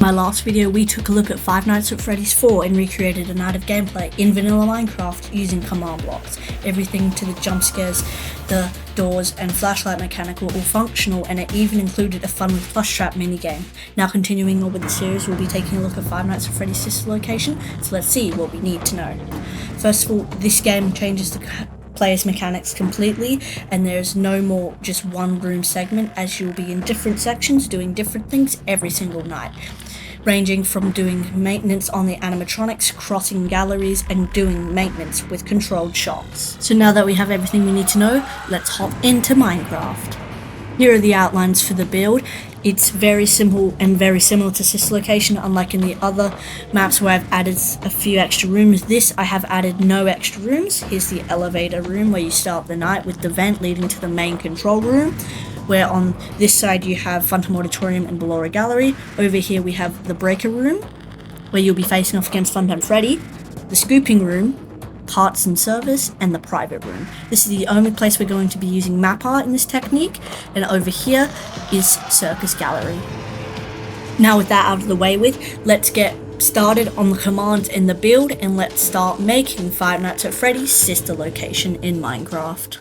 In my last video, we took a look at Five Nights at Freddy's 4 and recreated a night of gameplay in vanilla Minecraft using command blocks. Everything to the jump scares, the doors and flashlight mechanic were all functional, and it even included a fun with plush trap minigame. Now continuing on with the series, we'll be taking a look at Five Nights at Freddy's sister location, so let's see what we need to know. First of all, this game changes the player's mechanics completely, and there's no more just one room segment, as you'll be in different sections doing different things every single night, ranging from doing maintenance on the animatronics, crossing galleries, and doing maintenance with controlled shots. So now that we have everything we need to know, let's hop into Minecraft. Here are the outlines for the build. It's very simple and very similar to sister location, unlike in the other maps where I've added a few extra rooms. This I have added no extra rooms. Here's the elevator room where you start the night with the vent leading to the main control room, where on this side you have Phantom Auditorium and Ballora Gallery. Over here we have the breaker room, where you'll be facing off against Funtime Freddy, the scooping room, parts and service, and the private room. This is the only place we're going to be using map art in this technique, and over here is Circus Gallery. Now with that out of the way with, let's get started on the commands in the build, and let's start making Five Nights at Freddy's sister location in Minecraft.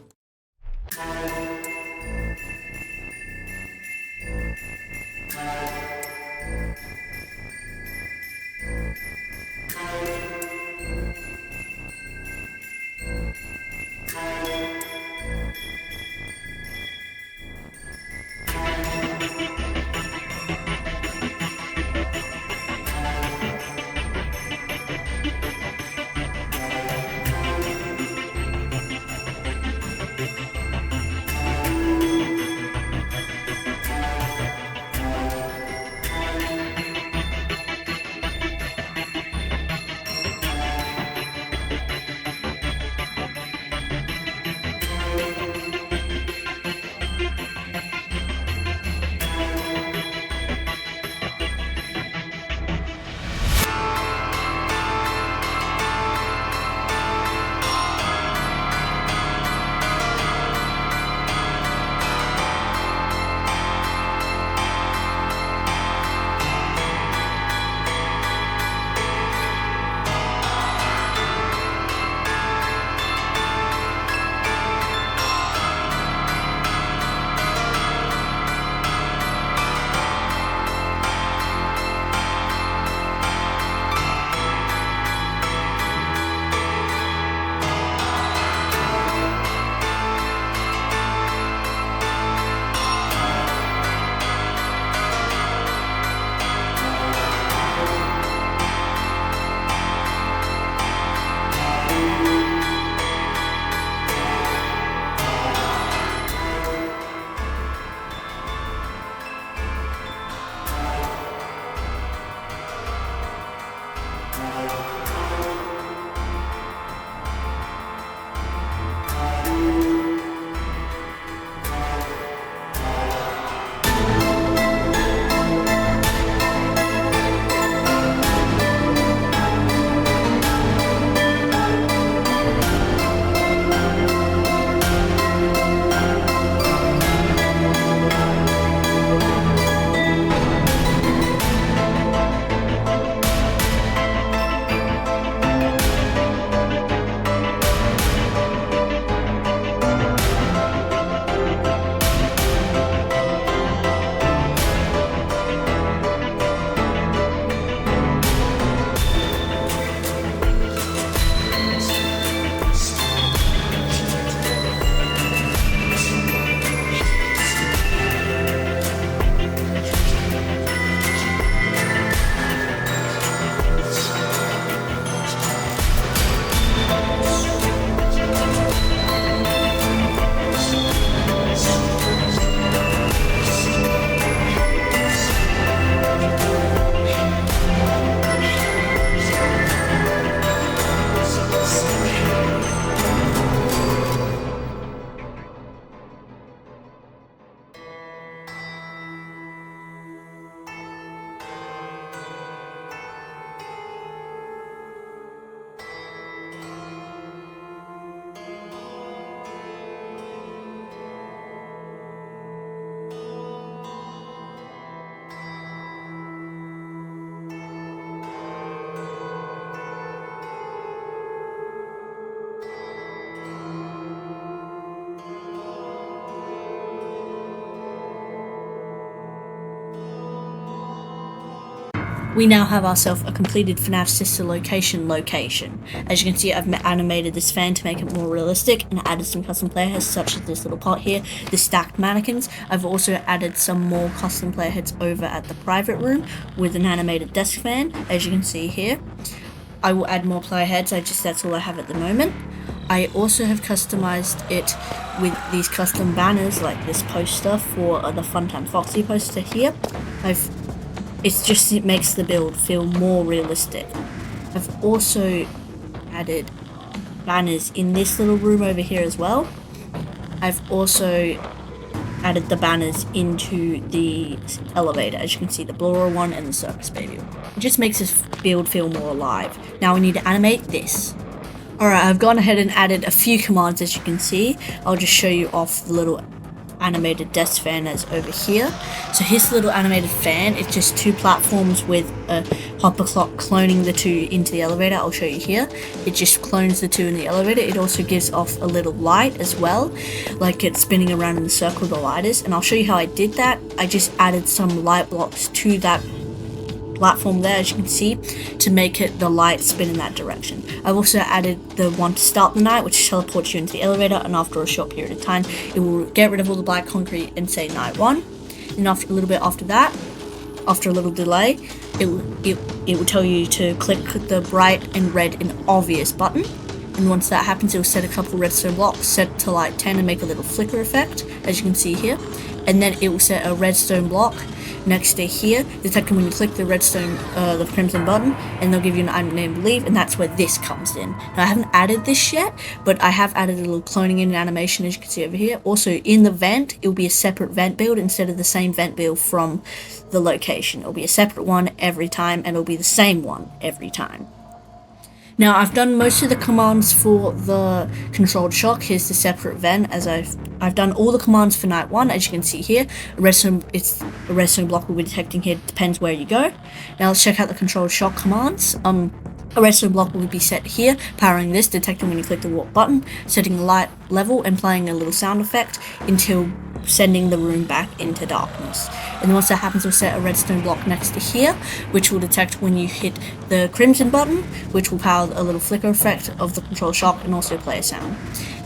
we now have ourselves a completed FNAF sister location. As you can see, I've animated this fan to make it more realistic and added some custom player heads such as this little pot here, the stacked mannequins. I've also added some more custom player heads over at the private room with an animated desk fan, as you can see here. I will add more player heads, that's all I have at the moment. I also have customized it with these custom banners like this poster for the Funtime Foxy poster here. It makes the build feel more realistic. I've also added banners in this little room over here as well. I've also added the banners into the elevator, as you can see, the Blora one and the Circus Baby one. It just makes this build feel more alive. Now we need to animate this. Alright, I've gone ahead and added a few commands, as you can see. I'll just show you off the little animated desk fan as over here. So here's the little animated fan. It's just two platforms with a hopper clock cloning the two into the elevator. I'll show you here. It just clones the two in the elevator. It also gives off a little light as well, like it's spinning around in the circle the light is. And I'll show you how I did that. I just added some light blocks to that platform there, as you can see, to make it the light spin in that direction. I've also added the one to start the night, which teleports you into the elevator, and after a short period of time it will get rid of all the black concrete and say night 1. And after a little bit after that, after a little delay, it will tell you to click the bright and red and obvious button. And once that happens, it will set a couple redstone blocks, set to light 10 and make a little flicker effect, as you can see here. And then it will set a redstone block next to here, detecting when you click the redstone, the crimson button, and they'll give you an item named leave, and that's where this comes in. Now I haven't added this yet, but I have added a little cloning in animation, as you can see over here. Also in the vent, it will be a separate vent build instead of the same vent build from the location. It'll be a separate one every time, and it'll be the same one every time. Now I've done most of the commands for the controlled shock. Here's the separate vent, as I've done all the commands for night 1, as you can see here. A redstone block will be detecting here, depends where you go. Now let's check out the controlled shock commands. A redstone block will be set here, powering this, detecting when you click the warp button, setting the light level and playing a little sound effect until sending the room back into darkness. And then once that happens, we'll set a redstone block next to here, which will detect when you hit the crimson button, which will power a little flicker effect of the control shock and also play a sound.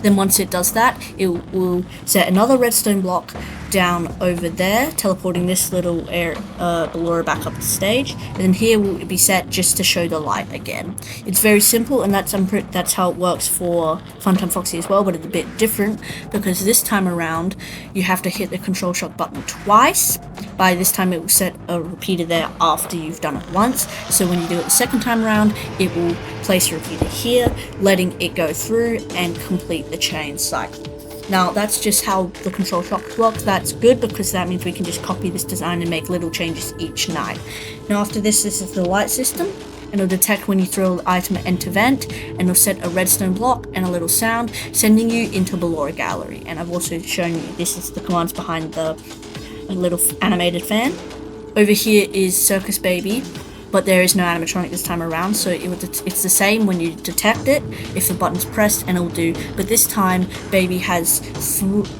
Then once it does that, it will set another redstone block down over there, teleporting this little Blora back up the stage, and then here will be set just to show the light again. It's very simple, and that's how it works for Funtime Foxy as well, but it's a bit different because this time around you have to hit the control shock button twice. By this time it will set a repeater there after you've done it once, so when you do it the second time around, it will place a repeater here, letting it go through and complete the chain cycle. Now that's just how the control shock works. That's good because that means we can just copy this design and make little changes each night. Now after this is the light system, and it'll detect when you throw the item into vent, and it'll set a redstone block and a little sound, sending you into Blora gallery. And I've also shown you this is the commands behind the little animated fan. Over here is Circus Baby, but there is no animatronic this time around, so it's the same when you detect it, if the button's pressed, and it'll do. But this time, Baby has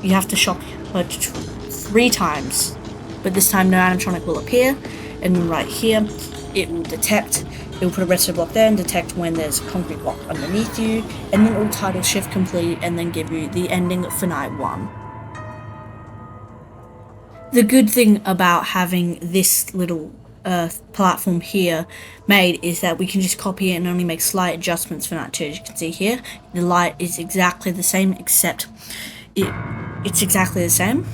you have to shock her 3 times. But this time, no animatronic will appear, and then right here, it will detect. It will put a redstone block there and detect when there's a concrete block underneath you, and then it will title shift complete, and then give you the ending for night 1. The good thing about having this little platform here made is that we can just copy it and only make slight adjustments for night 2. As you can see here, the light is exactly the same, except it's exactly the same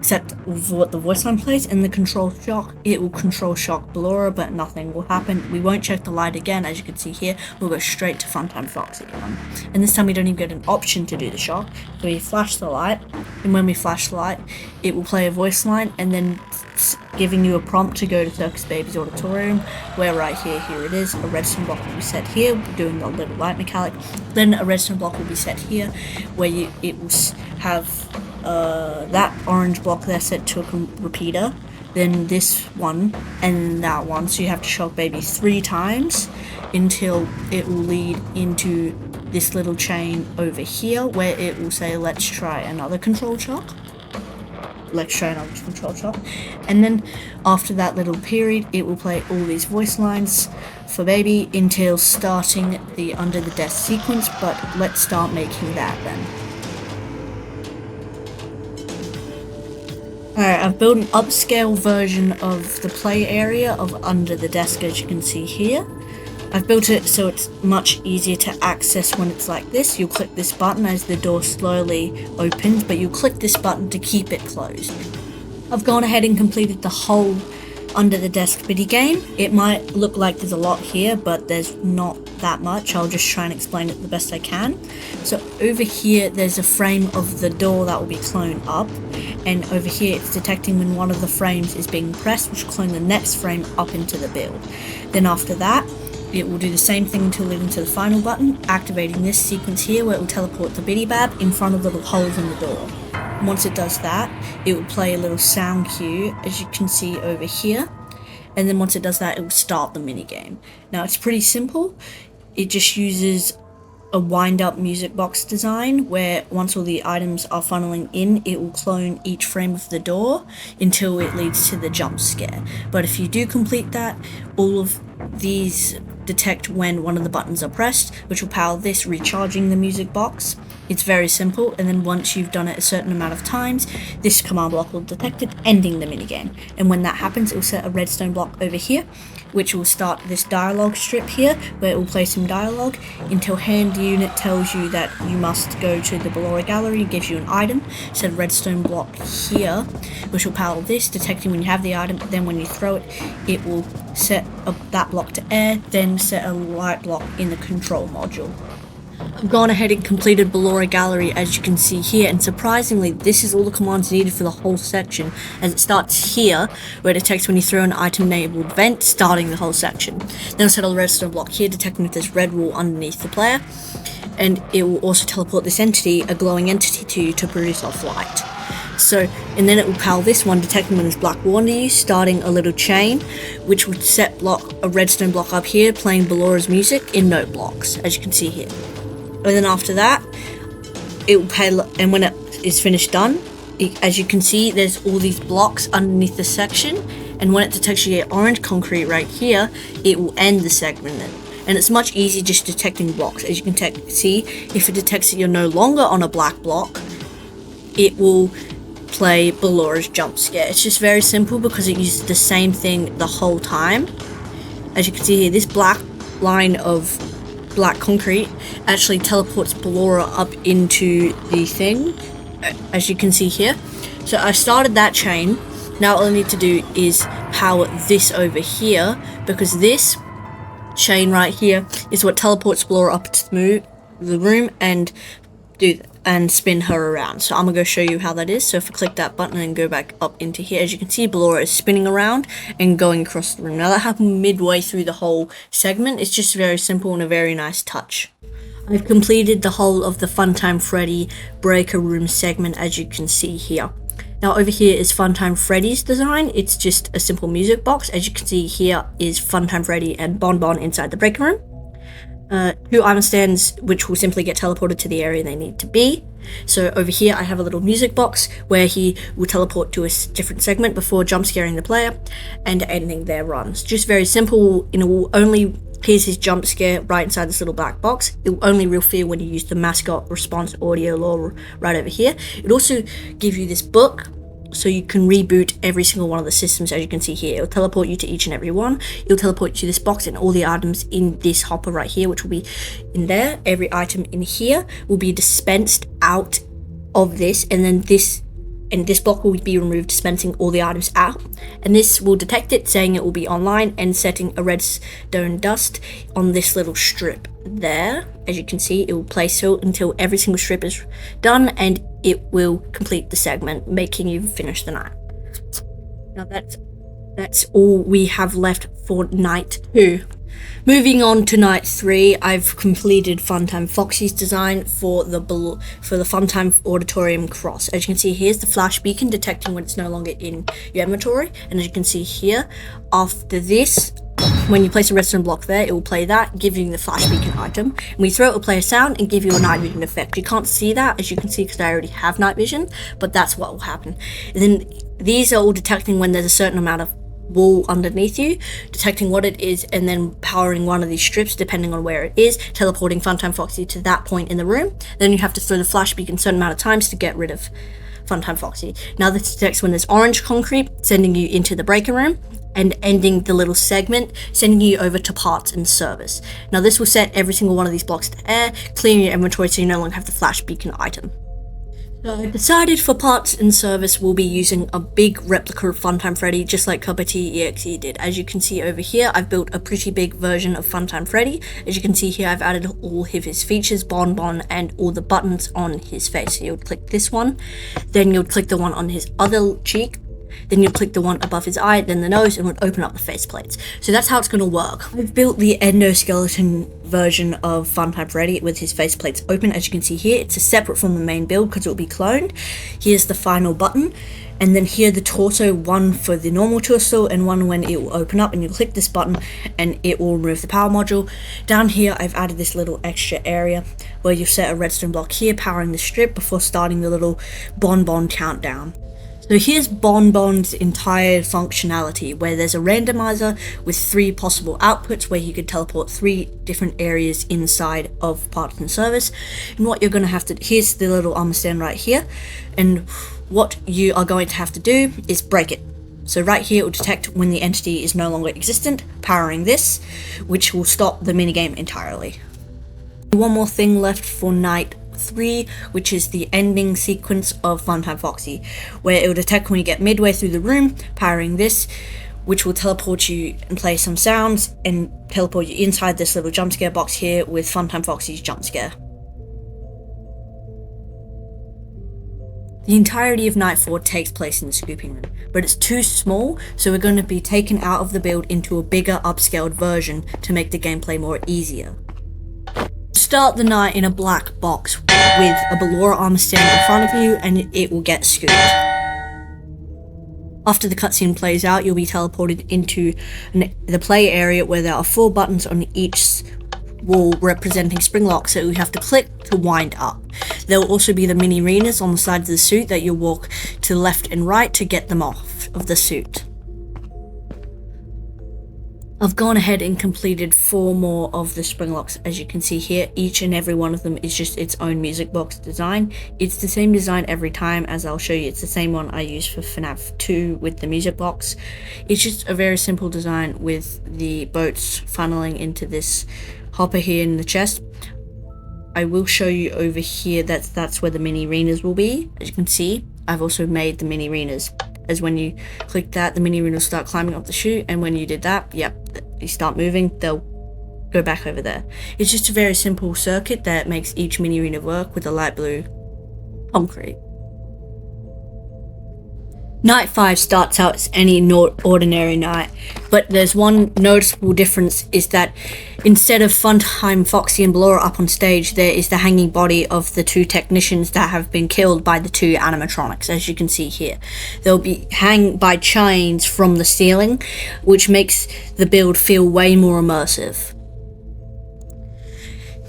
except what the voice line plays. And the control shock, it will control shock Blora, but nothing will happen. We won't check the light again, as you can see here. We'll go straight to Funtime Foxy. And this time we don't even get an option to do the shock. So we flash the light, and when we flash the light, it will play a voice line, and then giving you a prompt to go to Circus Baby's auditorium, where right here it is, a redstone block will be set here, doing the little light mechanic. Then a redstone block will be set here, where it will have that orange block there set to a repeater, then this one and that one, so you have to shock Baby 3 times until it will lead into this little chain over here, where it will say let's try another control shock. let's show another control shot. And then after that little period, it will play all these voice lines for baby until starting the under the desk sequence, but let's start making that then. Alright, I've built an upscale version of the play area of under the desk, as you can see here. I've built it so it's much easier to access when it's like this. You'll click this button as the door slowly opens, but you'll click this button to keep it closed. I've gone ahead and completed the whole under the desk mini game. It might look like there's a lot here, but there's not that much. I'll just try and explain it the best I can. So over here there's a frame of the door that will be cloned up, and over here it's detecting when one of the frames is being pressed, which will clone the next frame up into the build. Then after that, it will do the same thing until leading to the final button, activating this sequence here where it will teleport the Biddy Bab in front of the little holes in the door. And once it does that, it will play a little sound cue, as you can see over here. And then once it does that, it will start the minigame. Now it's pretty simple. It just uses a wind-up music box design where once all the items are funneling in, it will clone each frame of the door until it leads to the jump scare. But if you do complete that, all of these detect when one of the buttons are pressed, which will power this, recharging the music box. It's very simple, and then once you've done it a certain amount of times, this command block will detect it, ending the minigame. And when that happens, it will set a redstone block over here, which will start this dialogue strip here, where it will play some dialogue until hand unit tells you that you must go to the Ballora gallery and gives you an item. Set a redstone block here, which will power this, detecting when you have the item, but then when you throw it, it will set that block to air, then set a light block in the control module. I've gone ahead and completed Ballora Gallery, as you can see here, and surprisingly this is all the commands needed for the whole section, as it starts here where it detects when you throw an item enabled vent, starting the whole section. Then I'll set a redstone block here, detecting if there's red wall underneath the player, and it will also teleport this entity, a glowing entity, to you to produce off light. So, and then it will power this one, detecting when there's black wall under you, starting a little chain, which would set a redstone block up here, playing Ballora's music in note blocks, as you can see here. And then after that, it will pay, and when it is finished done, as you can see, there's all these blocks underneath the section, and when it detects you get orange concrete right here, it will end the segment. And it's much easier just detecting blocks. As you can see, if it detects that you're no longer on a black block, it will play Ballora's jump scare. It's just very simple because it uses the same thing the whole time. As you can see here, this black line of black concrete actually teleports Ballora up into the thing, as you can see here. So I started that chain. Now all I need to do is power this over here, because this chain right here is what teleports Ballora up to the room and spin her around. So I'm gonna go show you how that is. So if I click that button and go back up into here, as you can see, Ballora is spinning around and going across the room. Now that happened midway through the whole segment. It's just very simple and a very nice touch. I've completed the whole of the Funtime Freddy breaker room segment, as you can see here. Now over here is Funtime Freddy's design. It's just a simple music box. As you can see here is Funtime Freddy and Bon Bon inside the breaker room. 2 item stands, which will simply get teleported to the area they need to be. So over here I have a little music box where he will teleport to a different segment before jump scaring the player and ending their runs. Just very simple. It will only appears his jump scare right inside this little black box. It will only reveal fear when you use the mascot response audio law right over here. It also gives you this book, so you can reboot every single one of the systems, as you can see here. It'll teleport you to each and every one. It'll teleport you to this box and all the items in this hopper right here, which will be in there. Every item in here will be dispensed out of this, and then this block will be removed, dispensing all the items out. And this will detect it, saying it will be online, and setting a redstone dust on this little strip there. As you can see, it will play so until every single strip is done, and it will complete the segment, making you finish the night. Now that's all we have left for night 2. Moving on to night 3, I've completed Funtime Foxy's design for the Funtime Auditorium Cross. As you can see, here's the flash beacon detecting when it's no longer in your inventory, and as you can see here, after this, When you place a redstone block there, it will play that, give you the flash beacon item. When you throw it, it will play a sound and give you a night vision effect. You can't see that, as you can see, because I already have night vision, but that's what will happen. And then these are all detecting when there's a certain amount of wall underneath you, detecting what it is, and then powering one of these strips depending on where it is, teleporting Funtime Foxy to that point in the room. Then you have to throw the flash beacon a certain amount of times to get rid of Funtime Foxy. Now this detects when there's orange concrete, sending you into the breaker room, and ending the little segment, sending you over to parts and service. Now this will set every single one of these blocks to air, clearing your inventory so you no longer have the flash beacon item. So I decided for parts and service we'll be using a big replica of Funtime Freddy, just like CuppaTeaExe did. As you can see over here, I've built a pretty big version of Funtime Freddy. As you can see here, I've added all of his features, bonbon, and all the buttons on his face. So you'll click this one, then you'll click the one on his other cheek, then you'll click the one above his eye, then the nose, and it would open up the face plates. So that's how it's going to work. I've built the endoskeleton version of Funtime Freddy with his face plates open. As you can see here, it's a separate from the main build because it will be cloned. Here's the final button, and then here the torso, one for the normal torso and one when it will open up, and you click this button and it will remove the power module. Down here I've added this little extra area where you set a redstone block here powering the strip before starting the little bonbon countdown. So here's Bonbon's entire functionality, where there's a randomizer with 3 possible outputs where you could teleport 3 different areas inside of parts and service. And what you're going to have to, here's the little armor stand right here, and what you are going to have to do is break it. So right here it will detect when the entity is no longer existent, powering this, which will stop the minigame entirely. One more thing left for night 3, which is the ending sequence of Funtime Foxy, where it will detect when you get midway through the room, powering this, which will teleport you and play some sounds and teleport you inside this little jump scare box here with Funtime Foxy's jump scare. The entirety of night 4 takes place in the scooping room, but it's too small, so we're going to be taken out of the build into a bigger upscaled version to make the gameplay more easier. Start the night in a black box with a Ballora armor stand in front of you, and it will get scooped. After the cutscene plays out, you'll be teleported into the play area where there are 4 buttons on each wall representing spring locks that we have to click to wind up. There will also be the mini arenas on the side of the suit that you'll walk to left and right to get them off of the suit. I've gone ahead and completed 4 more of the spring locks. As you can see here, each and every one of them is just its own music box design. It's the same design every time, as I'll show you. It's the same one I used for FNAF 2 with the music box. It's just a very simple design with the boats funneling into this hopper here in the chest. I will show you over here that's where the mini arenas will be. As you can see, I've also made the mini arenas. As when you click that, the mini arena will start climbing up the chute, and when you did that, yep, you start moving, they'll go back over there. It's just a very simple circuit that makes each mini arena work with the light blue concrete. Night 5 starts out as any ordinary night, but there's one noticeable difference, is that instead of Funtime Foxy and Ballora up on stage, there is the hanging body of the 2 technicians that have been killed by the 2 animatronics, as you can see here. They'll be hanging by chains from the ceiling, which makes the build feel way more immersive.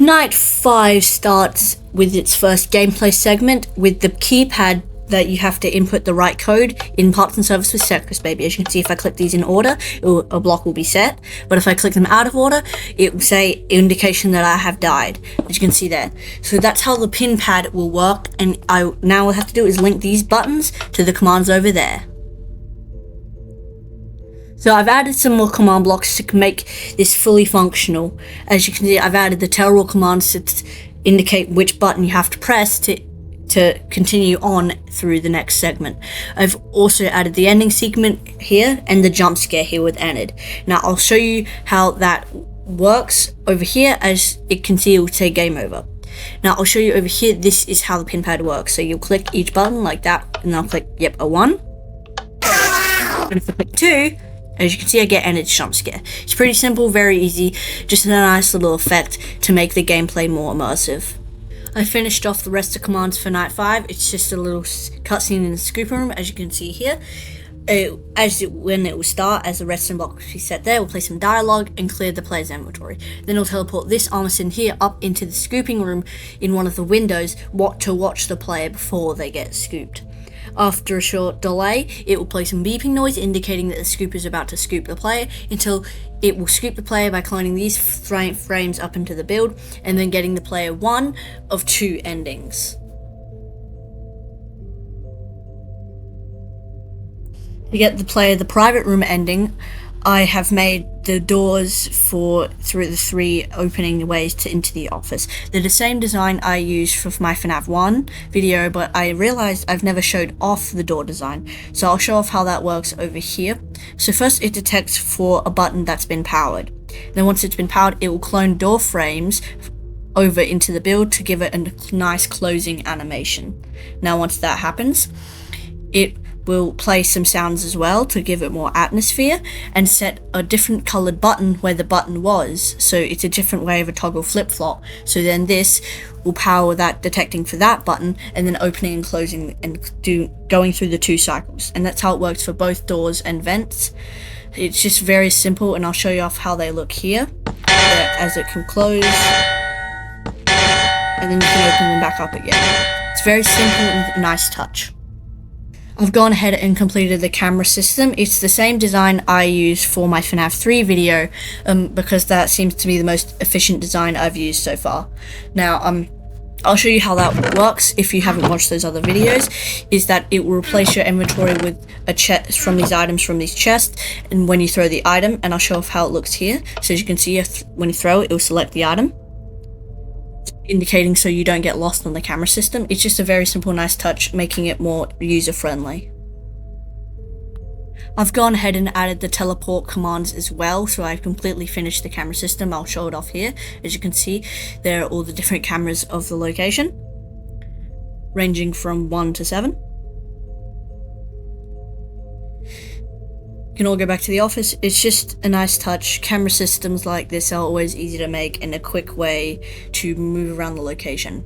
Night 5 starts with its first gameplay segment with the keypad that you have to input the right code in parts and service with Secrets Baby. As you can see, if I click these in order, a block will be set, but if I click them out of order, it will say indication that I have died, as you can see there. So that's how the pin pad will work, and now what I have to do is link these buttons to the commands over there. So I've added some more command blocks to make this fully functional. As you can see, I've added the tell roll commands to indicate which button you have to press to continue on through the next segment. I've also added the ending segment here and the jump scare here with ended. Now I'll show you how that works over here. As you can see, it will say game over. Now I'll show you over here, this is how the pin pad works. So you'll click each button like that, and I'll click, yep, a 1. And if I click 2, as you can see, I get ended jump scare. It's pretty simple, very easy, just a nice little effect to make the gameplay more immersive. I finished off the rest of commands for night 5. It's just a little cutscene in the scoop room, as you can see here. when it will start, as the redstone block will be set there, we'll play some dialogue and clear the player's inventory. Then it'll teleport this Armisen here up into the scooping room in one of the windows to watch the player before they get scooped. After a short delay, it will play some beeping noise indicating that the scooper is about to scoop the player, until it will scoop the player by cloning these frames up into the build and then getting the player one of two endings. To get the player the private room ending, I have made the doors through the three opening ways into the office. They're the same design I used for my FNAF 1 video, but I realized I've never showed off the door design, so I'll show off how that works over here. So first it detects for a button that's been powered. Then once it's been powered, it will clone door frames over into the build to give it a nice closing animation. Now once that happens, it will play some sounds as well to give it more atmosphere, and set a different colored button where the button was, so it's a different way of a toggle flip-flop. So then this will power that detecting for that button, and then opening and closing and going through the two cycles. And that's how it works for both doors and vents. It's just very simple, and I'll show you off how they look here, as it can close and then you can open them back up again. It's very simple and a nice touch. I've gone ahead and completed the camera system. It's the same design I used for my FNAF 3 video, because that seems to be the most efficient design I've used so far. Now, I'll show you how that works if you haven't watched those other videos. Is that it will replace your inventory with a chest from these items from these chests, and when you throw the item, and I'll show off how it looks here. So as you can see, when you throw it, it will select the item, indicating so you don't get lost on the camera system. It's just a very simple, nice touch, making it more user-friendly. I've gone ahead and added the teleport commands as well, so I've completely finished the camera system. I'll show it off here. As you can see, there are all the different cameras of the location, ranging from 1 to 7. You can all go back to the office. It's just a nice touch. Camera systems like this are always easy to make and a quick way to move around the location.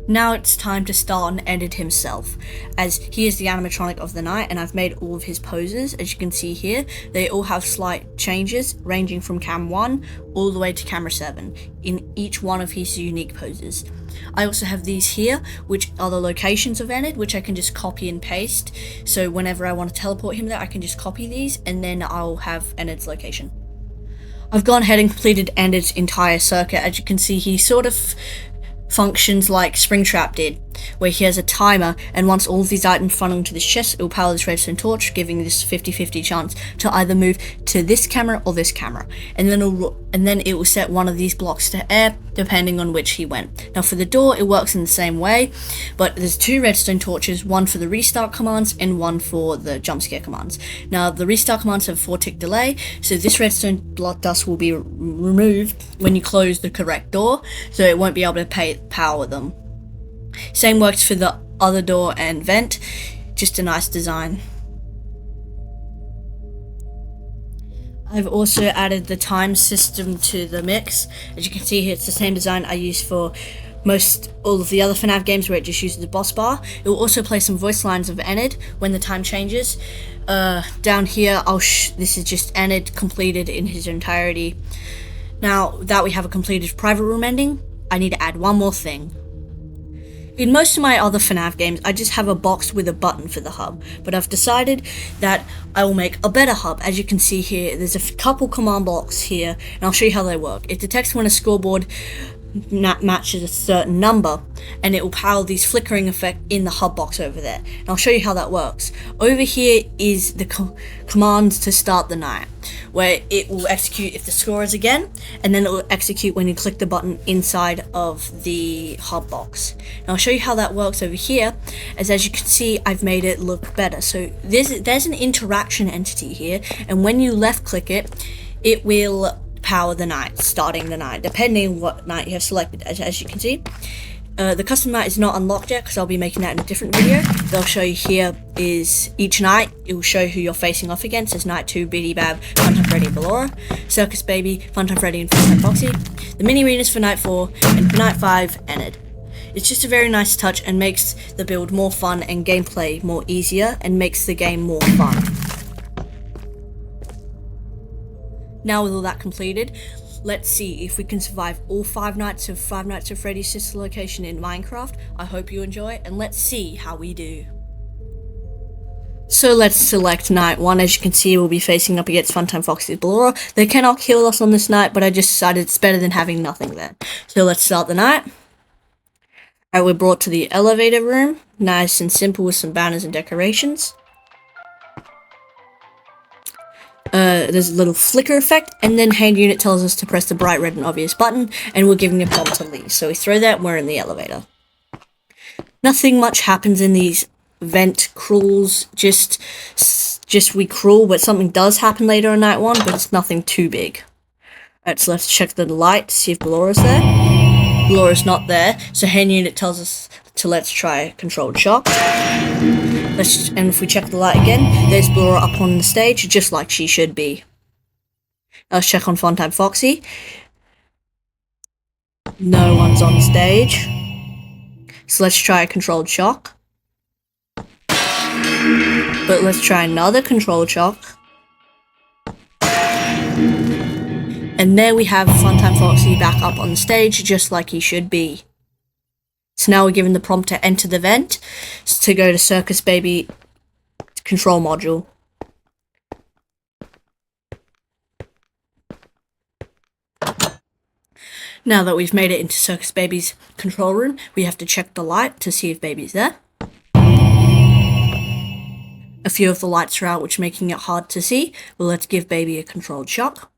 Now it's time to start and edit himself, as he is the animatronic of the night, and I've made all of his poses. As you can see here, they all have slight changes, ranging from cam 1 all the way to camera 7, in each one of his unique poses. I also have these here, which are the locations of Enid, which I can just copy and paste, so whenever I want to teleport him there, I can just copy these, and then I'll have Enid's location. I've gone ahead and completed Enid's entire circuit. As you can see, he sort of functions like Springtrap did, where he has a timer, and once all of these items funnel into this chest, it will power this redstone torch, giving this 50-50 chance to either move to this camera or this camera, and then it will set one of these blocks to air depending on which he went. Now for the door, it works in the same way, but there's two redstone torches, one for the restart commands and one for the jump scare commands. Now the restart commands have a 4-tick delay, so this redstone block dust will be removed when you close the correct door, so it won't be able to power them. Same works for the other door and vent, just a nice design. I've also added the time system to the mix. As you can see here, it's the same design I use for all of the other FNAF games, where it just uses the boss bar. It will also play some voice lines of Enid when the time changes. Down here, this is just Enid completed in his entirety. Now that we have a completed private room ending, I need to add one more thing. In most of my other FNAF games, I just have a box with a button for the hub, but I've decided that I will make a better hub. As you can see here, there's a couple command blocks here, and I'll show you how they work. It detects when a scoreboard matches a certain number, and it will power these flickering effect in the hub box over there. And I'll show you how that works. Over here is the commands to start the night, where it will execute if the score is again, and then it will execute when you click the button inside of the hub box. And I'll show you how that works over here, as you can see, I've made it look better. So there's an interaction entity here, and when you left click it, it will power the night, starting the night, depending on what night you have selected. As you can see, the custom night is not unlocked yet, because I'll be making that in a different video. They'll show you here is each night, it will show who you're facing off against. There's Night 2, Biddy Bab, Funtime Freddy and Ballora, Circus Baby, Funtime Freddy and Funtime Foxy, the mini arenas for Night 4, and for Night 5, Enid. It's just a very nice touch and makes the build more fun and gameplay more easier and makes the game more fun. Now with all that completed, let's see if we can survive all 5 nights of Freddy's sister location in Minecraft. I hope you enjoy, and let's see how we do. So let's select night 1. As you can see, we'll be facing up against Funtime Foxy's Ballora. They cannot kill us on this night, but I just decided it's better than having nothing there. So let's start the night. Alright, we're brought to the elevator room. Nice and simple with some banners and decorations. There's a little flicker effect, and then hand unit tells us to press the bright red and obvious button, and we're giving a prompt to leave. So we throw that and we're in the elevator. Nothing much happens in these vent crawls, just we crawl, but something does happen later on night 1, but it's nothing too big. Alright, so let's check the light to see if Ballora's there. Ballora's not there, so hand unit tells us to let's try controlled shock. And if we check the light again, there's Ballora up on the stage, just like she should be. Let's check on Funtime Foxy. No one's on stage. So let's try a controlled shock. But let's try another controlled shock. And there we have Funtime Foxy back up on the stage, just like he should be. So now we're given the prompt to enter the vent, to go to Circus Baby control module. Now that we've made it into Circus Baby's control room, we have to check the light to see if Baby's there. A few of the lights are out, which making it hard to see. Well, let's give Baby a controlled shock.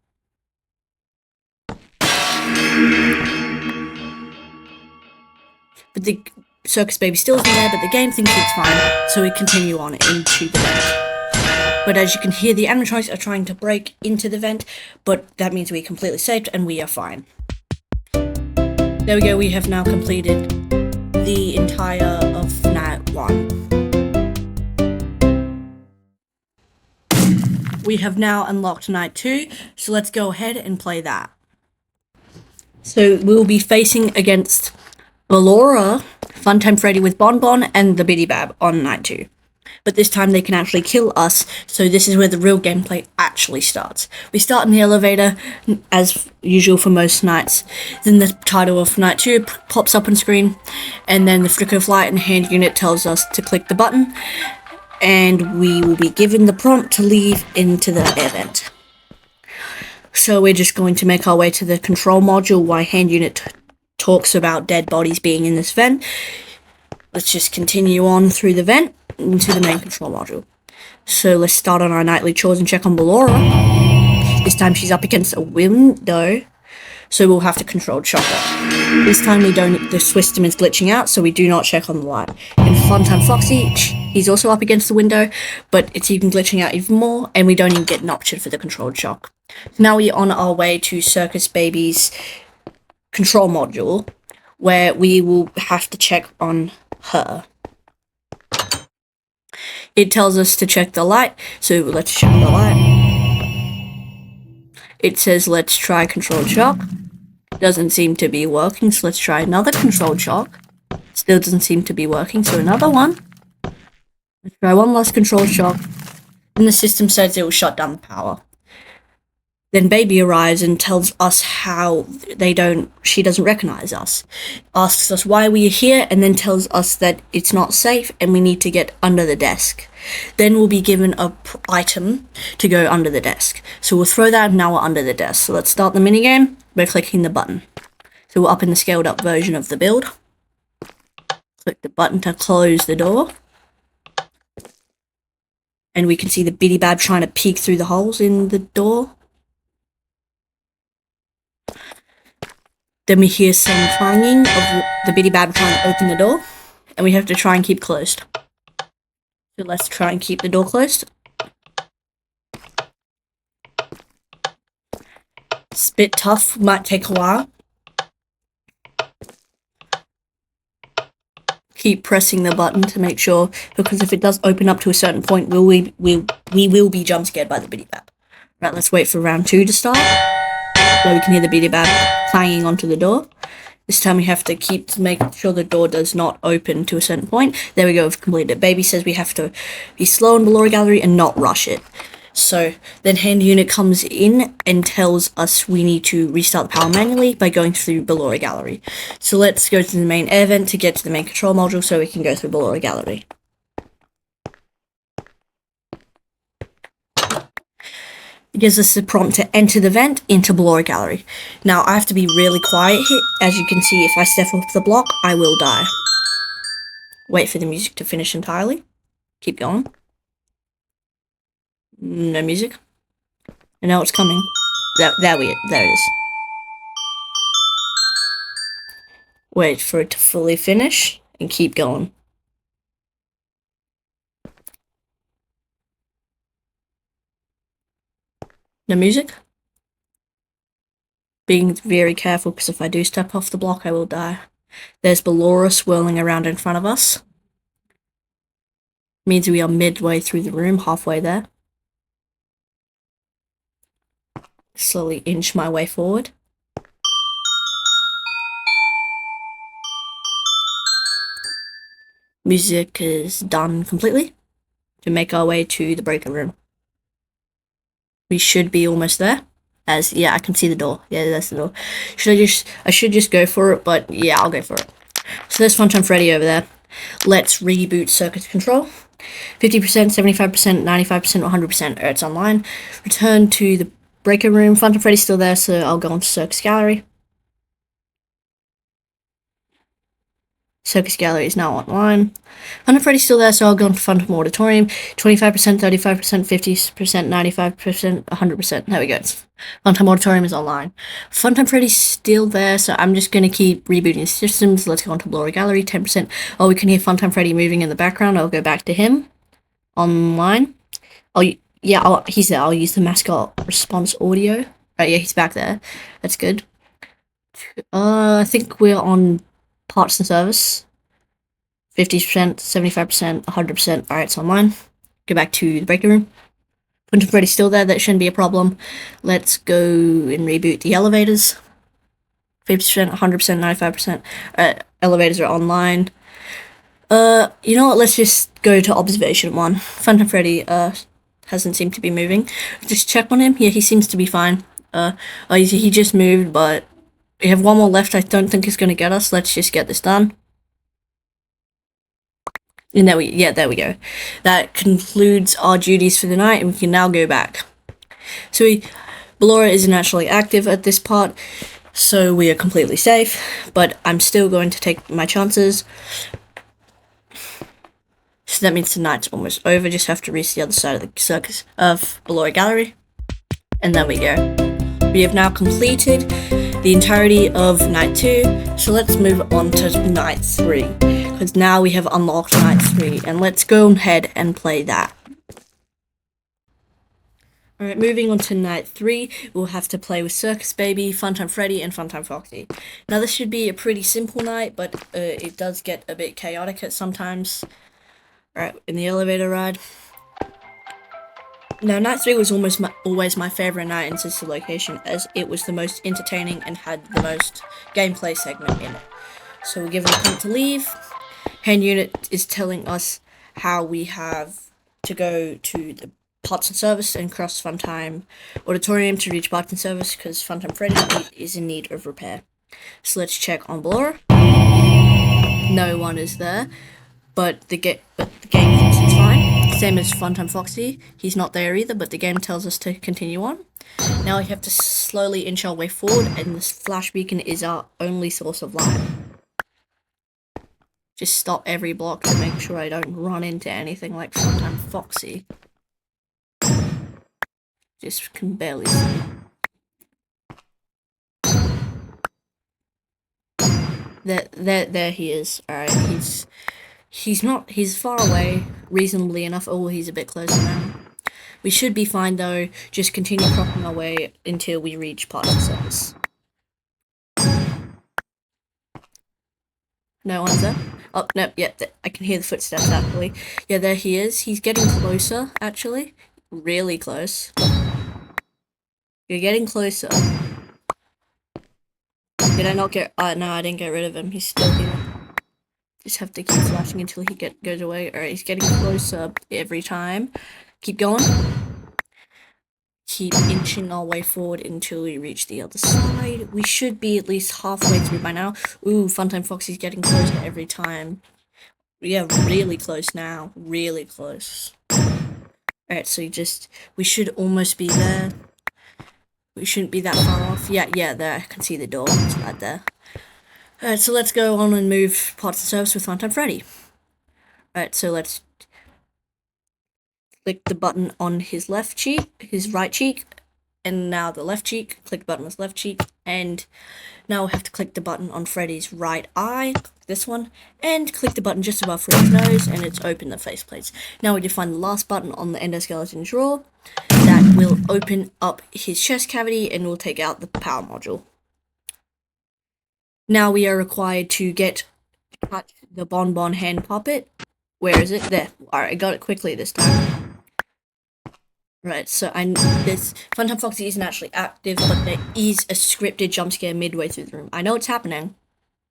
But the Circus Baby still isn't there, but the game thinks it's fine, so we continue on into the vent. But as you can hear, the animatronics are trying to break into the vent, but that means we're completely saved and we are fine. There we go, we have now completed the entire of night 1. We have now unlocked night 2, so let's go ahead and play that. So we'll be facing against Ballora, Funtime Freddy with Bonbon, and the Biddy Bab on night 2. But this time they can actually kill us, so this is where the real gameplay actually starts. We start in the elevator, as usual for most nights. Then the title of night 2 pops up on screen, and then the flicker of light and hand unit tells us to click the button, and we will be given the prompt to leave into the air vent. So we're just going to make our way to the control module while hand unit talks about dead bodies being in this vent. Let's just continue on through the vent into the main control module. So let's start on our nightly chores and check on Ballora. This time she's up against a window, so we'll have to control shock her. This time the system is glitching out, so we do not check on the light. In Funtime Foxy, he's also up against the window, but it's even glitching out even more, and we don't even get an option for the controlled shock. So now we're on our way to Circus Baby's control module, where we will have to check on her. It tells us to check the light, so let's check the light. It says let's try controlled shock. Doesn't seem to be working, so let's try another controlled shock. Still doesn't seem to be working, so another one. Let's try one last controlled shock. And the system says it will shut down the power. Then Baby arrives and tells us how she doesn't recognize us. Asks us why we are here, and then tells us that it's not safe and we need to get under the desk. Then we'll be given an item to go under the desk. So we'll throw that, and now we're under the desk. So let's start the minigame by clicking the button. So we're up in the scaled up version of the build. Click the button to close the door. And we can see the Biddy Bab trying to peek through the holes in the door. Then we hear some clanging of the Biddy Bab trying to open the door, and we have to try and keep closed. So let's try and keep the door closed. It's a bit tough, might take a while. Keep pressing the button to make sure, because if it does open up to a certain point, we will be jump scared by the Biddy Bab. Right, let's wait for round 2 to start. So we can hear the Biddy Bab clanging onto the door. This time we have to make sure the door does not open to a certain point. There we go, we've completed it. Baby says we have to be slow in Ballora Gallery and not rush it. So then hand unit comes in and tells us we need to restart the power manually by going through Ballora Gallery. So let's go to the main air vent to get to the main control module so we can go through Ballora Gallery. It gives us the prompt to enter the vent into Ballora Gallery. Now I have to be really quiet here. As you can see, if I step off the block, I will die. Wait for the music to finish entirely. Keep going. No music. And now it's coming. There it is. Wait for it to fully finish and keep going. No music. Being very careful because if I do step off the block, I will die. There's Ballora swirling around in front of us. Means we are midway through the room, halfway there. Slowly inch my way forward. Music is done completely. To make our way to the breaker room. We should be almost there. Yeah, I can see the door. Yeah, that's the door. I should just go for it, but yeah, I'll go for it. So there's Funtime Freddy over there. Let's reboot circuit control. 50%, 75%, 95%, 100%. It's online. Return to the breaker room. Funtime Freddy's still there, so I'll go onto Circus Gallery. Circus Gallery is now online. Funtime Freddy's still there, so I'll go into Funtime Auditorium. 25%, 35%, 50%, 95%, 100%. There we go. Funtime Auditorium is online. Funtime Freddy's still there, so I'm just going to keep rebooting systems. Let's go onto Ballora Gallery, 10%. Oh, we can hear Funtime Freddy moving in the background. I'll go back to him. Online. He's there. I'll use the mascot response audio. Right, yeah, he's back there. That's good. I think we're on parts and service. 50%, 75%, 100%. Alright, it's online. Go back to the breaker room. Funtime Freddy's still there. That shouldn't be a problem. Let's go and reboot the elevators. 50%, 100%, 95%. Elevators are online. You know what? Let's just go to observation 1. Funtime Freddy hasn't seemed to be moving. Just check on him. Yeah, he seems to be fine. He just moved, but we have one more left. I don't think it's going to get us. Let's just get this done. And there we go. That concludes our duties for the night, and we can now go back. So Ballora isn't actually active at this part, so we are completely safe, but I'm still going to take my chances. So that means tonight's almost over. Just have to reach the other side of the circus of Ballora Gallery. And there we go. We have now completed the entirety of night 2, so let's move on to night 3. Because now we have unlocked night 3, and let's go ahead and play that. Alright, moving on to night 3, we'll have to play with Circus Baby, Funtime Freddy, and Funtime Foxy. Now this should be a pretty simple night, but it does get a bit chaotic at sometimes. Alright, in the elevator ride. Now, night 3 was always my favourite night in Sister Location, as it was the most entertaining and had the most gameplay segment in it. So we're given a prompt to leave. Hand unit is telling us how we have to go to the parts and service and cross Funtime Auditorium to reach parts and service, because Funtime Freddy is in need of repair. So let's check on Ballora. No one is there, but the game thinks it's fine. Same as Funtime Foxy, he's not there either, but the game tells us to continue on. Now we have to slowly inch our way forward, and this flash beacon is our only source of light. Just stop every block to make sure I don't run into anything like Funtime Foxy. Just can barely see. There he is. Alright, he's far away, reasonably enough. Oh, he's a bit closer now. We should be fine though, just continue cropping our way until we reach parts of service. No one's there? Oh, no, yeah, I can hear the footsteps actually. Yeah, there he is. He's getting closer, actually. Really close. You're getting closer. Did I not get... no, I didn't get rid of him. He's still here. Just have to keep flashing until he goes away. Alright, he's getting closer every time. Keep going. Keep inching our way forward until we reach the other side. We should be at least halfway through by now. Ooh, Funtime Foxy's getting closer every time. Yeah, really close now. Really close. Alright, so we should almost be there. We shouldn't be that far off. Yeah, there. I can see the door. It's right there. Alright, so let's go on and move parts of the service with Funtime Freddy. Alright, so let's click the button on his right cheek, and now the left cheek. Click the button on his left cheek, and now we have to click the button on Freddy's right eye, this one, and click the button just above Freddy's nose, and it's open the faceplates. Now we define the last button on the endoskeleton drawer that will open up his chest cavity and will take out the power module. Now we are required to touch the Bonbon hand puppet. Where is it? There. Alright, I got it quickly this time. Right, so this Funtime Foxy isn't actually active, but there is a scripted jump scare midway through the room. I know it's happening.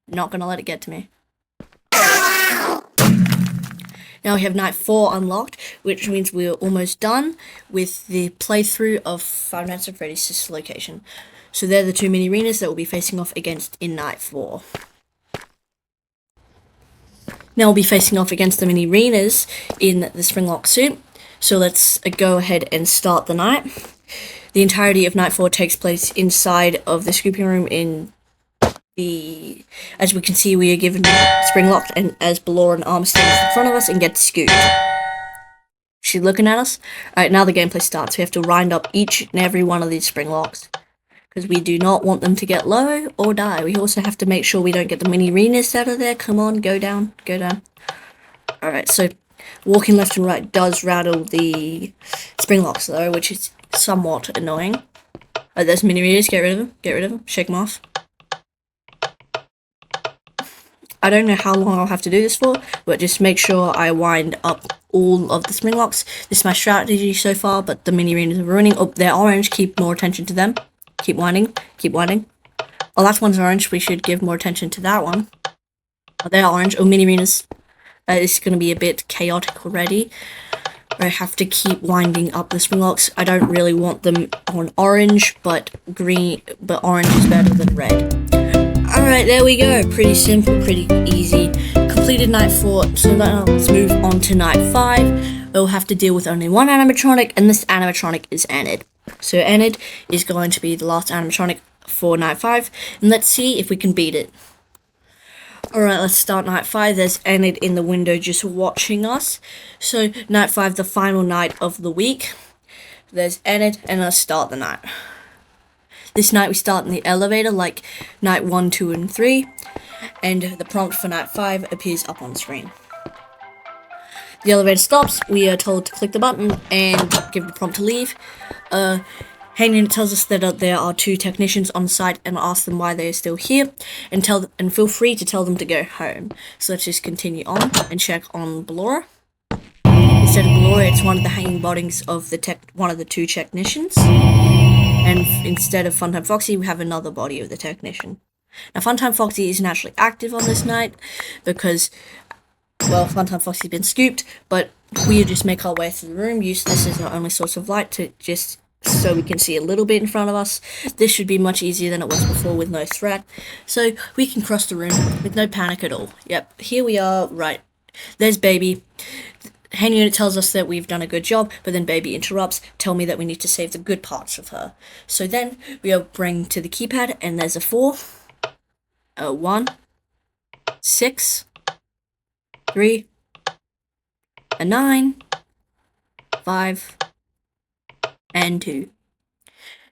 Not gonna let it get to me. Now we have night 4 unlocked, which means we're almost done with the playthrough of Five Nights at Freddy's Sister Location. So they're the 2 mini arenas that we'll be facing off against in night 4. Now we'll be facing off against the mini arenas in the Springlock suit. So let's go ahead and start the night. The entirety of night 4 takes place inside of the scooping room as we can see, we are given spring locked, and as Ballora and Arm stands in front of us and gets scooped. She's looking at us. Alright, now the gameplay starts. We have to wind up each and every one of these spring locks, because we do not want them to get low or die. We also have to make sure we don't get the mini arenas out of there. Come on, go down, go down. Alright, so walking left and right does rattle the spring locks though, which is somewhat annoying. Oh, there's mini arenas, get rid of them, shake them off. I don't know how long I'll have to do this for, but just make sure I wind up all of the spring locks. This is my strategy so far, but the mini arenas are ruining. Oh, they're orange, keep more attention to them. Keep winding, keep winding. Oh, that one's orange, we should give more attention to that one. Oh, they're orange. Oh, mini arenas. It's going to be a bit chaotic already. I have to keep winding up the spring locks. I don't really want them on orange, but orange is better than red. Alright, there we go. Pretty simple, pretty easy. Completed night 4, so now let's move on to night 5. We'll have to deal with only one animatronic, and this animatronic is Enid. So Enid is going to be the last animatronic for night 5, and let's see if we can beat it. Alright, let's start night 5. There's Enid in the window just watching us. So, night 5, the final night of the week. There's Enid, and let's start the night. This night we start in the elevator like night 1, 2, and 3. And the prompt for night 5 appears up on the screen. The elevator stops, we are told to click the button and give the prompt to leave. Hanging tells us that there are 2 technicians on site and ask them why they are still here, and feel free to tell them to go home. So let's just continue on and check on Ballora. Instead of Ballora, it's one of the hanging bodies of one of the 2 technicians. And instead of Funtime Foxy, we have another body of the technician. Now, Funtime Foxy isn't actually active on this night because, well, Funtime Foxy's been scooped, but we just make our way through the room, use this as our only source of light to just so we can see a little bit in front of us. This should be much easier than it was before with no threat. So we can cross the room with no panic at all. Yep, here we are, right. There's Baby. Hand unit tells us that we've done a good job, but then Baby interrupts, tell me that we need to save the good parts of her. So then we are bring to the keypad, and there's a 4, a 1, 6, 3, a 9, 5, and 2.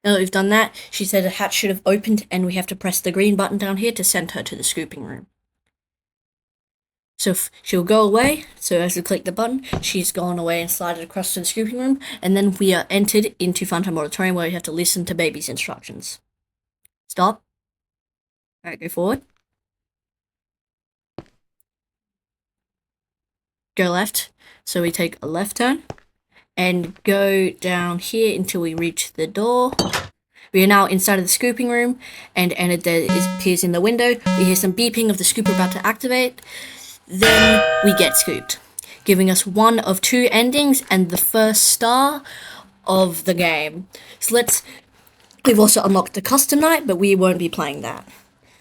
Now that we've done that, she said a hatch should have opened, and we have to press the green button down here to send her to the scooping room. So she'll go away, so as we click the button, she's gone away and slided across to the scooping room, and then we are entered into Funtime Auditorium where we have to listen to Baby's instructions. Stop. Alright, go forward. Go left, so we take a left turn, and go down here until we reach the door, We are now inside of the scooping room, and Enid appears in the window. We hear some beeping of the scooper about to activate. Then we get scooped, giving us one of two endings and the first star of the game. So we've also unlocked the custom night, but we won't be playing that.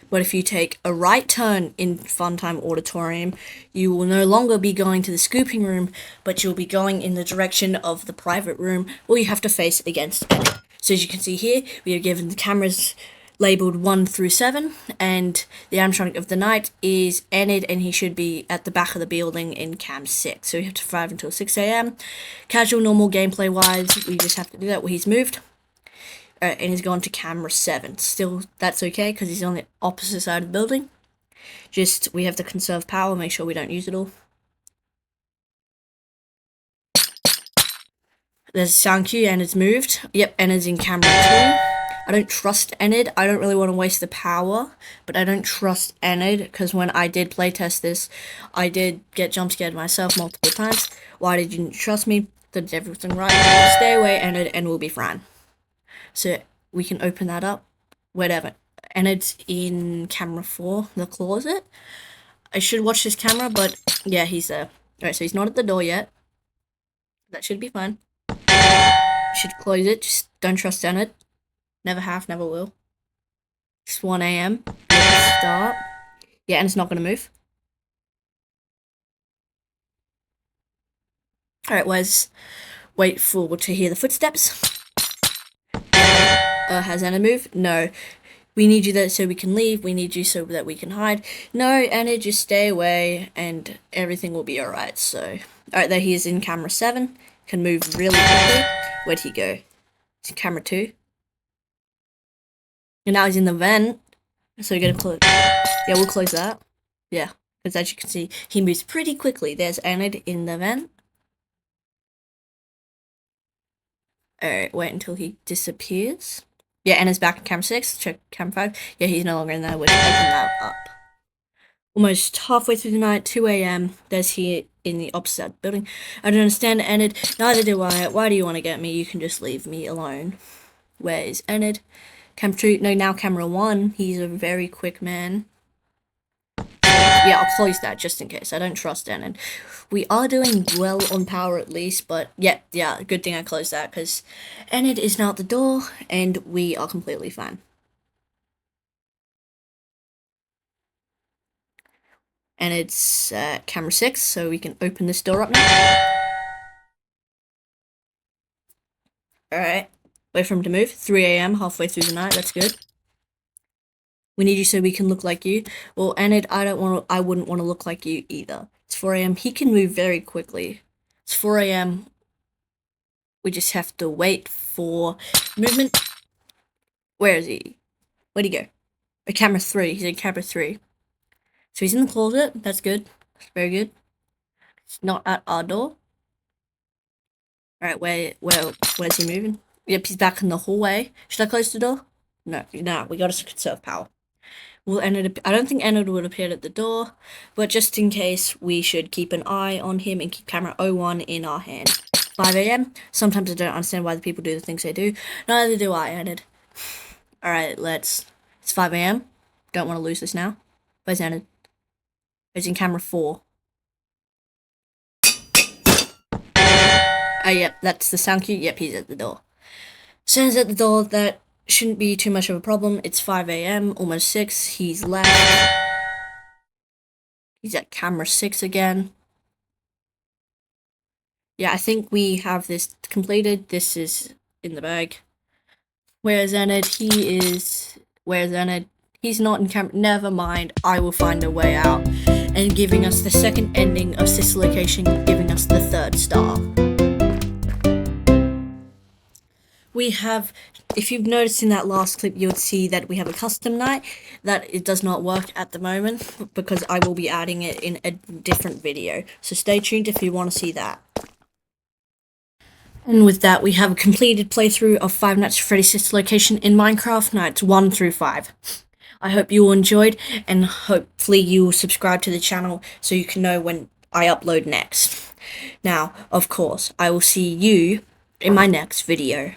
But if you take a right turn in Funtime Auditorium, you will no longer be going to the scooping room, but you'll be going in the direction of the private room, or you have to face against it. So as you can see here, we are given the cameras labeled 1 through 7, and the animatronic of the night is Enid, and he should be at the back of the building in cam 6. So we have to survive until 6 a.m. Casual, normal gameplay wise, we just have to do that where he's moved. And he's gone to camera 7. Still, that's okay, because he's on the opposite side of the building. Just, we have to conserve power, make sure we don't use it all. There's a sound cue, and it's moved. Yep, Enid's in camera 2. I don't trust Enid. I don't really want to waste the power, but I don't trust Enid, because when I did playtest this, I did get jump scared myself multiple times. Why did you trust me? Did everything right? Stay away, Enid, and we'll be fine. So we can open that up, whatever. And it's in camera 4, the closet. I should watch this camera, but yeah, he's there. Alright, so he's not at the door yet. That should be fine. Should close it, just don't trust Enid. Never have, never will. It's 1 a.m. Start. Yeah, and it's not gonna move. Alright, wait for to hear the footsteps. Has Enid moved? No. We need you there so we can leave. We need you so that we can hide. No, Enid, just stay away and everything will be alright. So, alright, there he is in camera 7. Can move really quickly. Where'd he go? He's in camera 2. And now he's in the vent. So we're gonna close. Yeah, we'll close that. Yeah, because as you can see, he moves pretty quickly. There's Enid in the vent. Alright, wait until he disappears. Yeah, Enid's back in camera 6. Check camera 5. Yeah, he's no longer in there. We'll open that up. Almost halfway through the night, 2 a.m. There's he in the opposite building. I don't understand Enid. Neither do I. Why do you want to get me? You can just leave me alone. Where is Enid? Camera 2. No, now camera 1. He's a very quick man. Yeah, I'll close that just in case. I don't trust Enid. We are doing well on power at least, but yeah, good thing I closed that, because Enid is now at the door, and we are completely fine. And it's camera 6, so we can open this door up now. Alright, wait for him to move. 3 a.m, halfway through the night, that's good. We need you so we can look like you. Well, Enid, I wouldn't want to look like you either. It's 4 a.m. He can move very quickly. It's 4 a.m. We just have to wait for movement. Where is he? Where'd he go? Camera 3. He's in camera 3. So he's in the closet. That's good. That's very good. It's not at our door. Alright, where's he moving? Yep, he's back in the hallway. Should I close the door? No, we gotta conserve power. I don't think Enid would appear at the door, but just in case, we should keep an eye on him and keep camera 01 in our hand. 5 a.m. Sometimes I don't understand why the people do the things they do. Neither do I, Enid. Alright, it's 5 a.m. Don't want to lose this now. Where's Enid? He's in camera 4. Oh, yep, that's the sound cue. Yep, he's at the door. Stands at the door, that shouldn't be too much of a problem. It's 5 a.m, almost 6. He's left. He's at camera 6 again. Yeah, I think we have this completed. This is in the bag. Where's Enid? Where's Enid? He's not in camera. Never mind. I will find a way out. And giving us the second ending of Sister Location, giving us the 3rd star. We have, if you've noticed in that last clip, you'll see that we have a custom night, that it does not work at the moment, because I will be adding it in a different video. So stay tuned if you want to see that. And with that, we have a completed playthrough of Five Nights at Freddy's Sister Location in Minecraft Nights 1 through 5. I hope you all enjoyed, and hopefully you will subscribe to the channel so you can know when I upload next. Now, of course, I will see you in my next video.